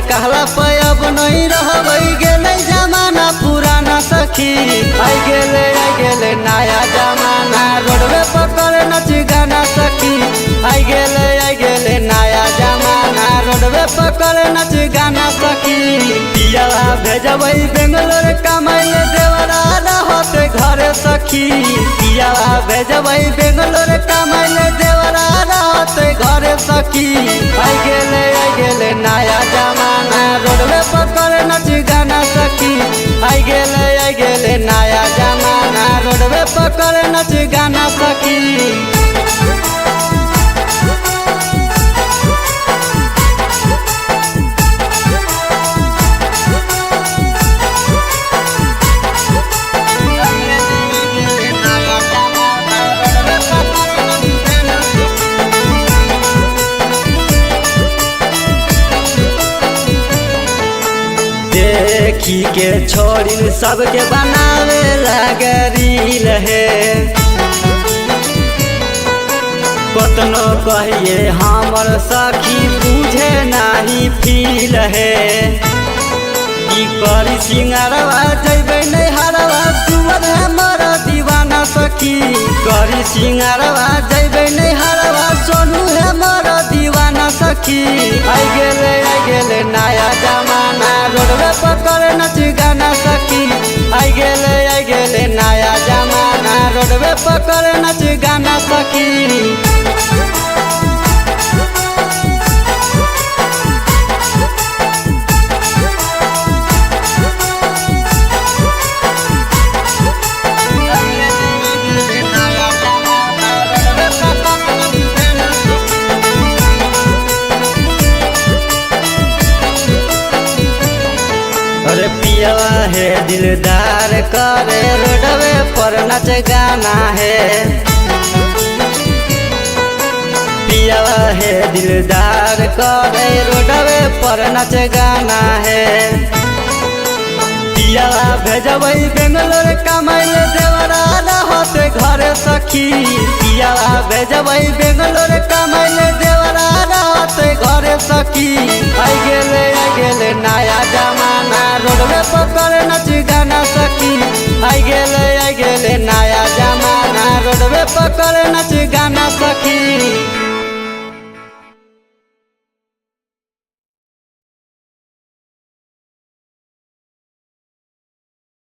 कहला पे अब नहीं रहबै गेले जमाना पुराना सखी। आई गेले नया जमाना रोडवे पकड़ नच गाना सखी। आई गेले नया जमाना रोडवे पकड़ नच गाना सखी। पियावा भेजबै बेंगलोर कमाइले देवरा रहत घरे सखी। पियावा भेजबै बेंगलोर कमाइले देवरा रहत घरे सखी। आई गेले नया जमाना रोडवे पकड़ नच गाना सखी। आई गेले नया जमाना रोडवे पकड़ नच गाना सखी। देखी के छोड़ी सबके बनावे लगरील है। कतनो कहिए हमर सखी बुझे नहीं फील है। की करी सिंगारवा जैबे नहीं हरवा सुअर हमर दीवाना सखी। करी सिंगारवा जैबे नहीं हरवा सोनू हमर दीवाना सखी। आई गेले नया जमाना रोडवे पकड़ नच गाना सखी। आई गेले नया जमाना रोडवे पकड़ नच गाना सखी। अरे पियावा है दिलदार करे रोडवे पर नच गाना है। पियावा है दिलदार करे रोडवे पर नच गाना है। पियावा भेजबै बेंगलोर कमाइले देवरा रहत घरे सखी। पियावा भेजबै बेंगलोर कमाइले देवरा रहत घरे सखी। आई गेले नया जमाना रोडवे पकड़ नच गाना सखी। आई गेले नया जमाना रोडवे पकड़ नच गाना सखी।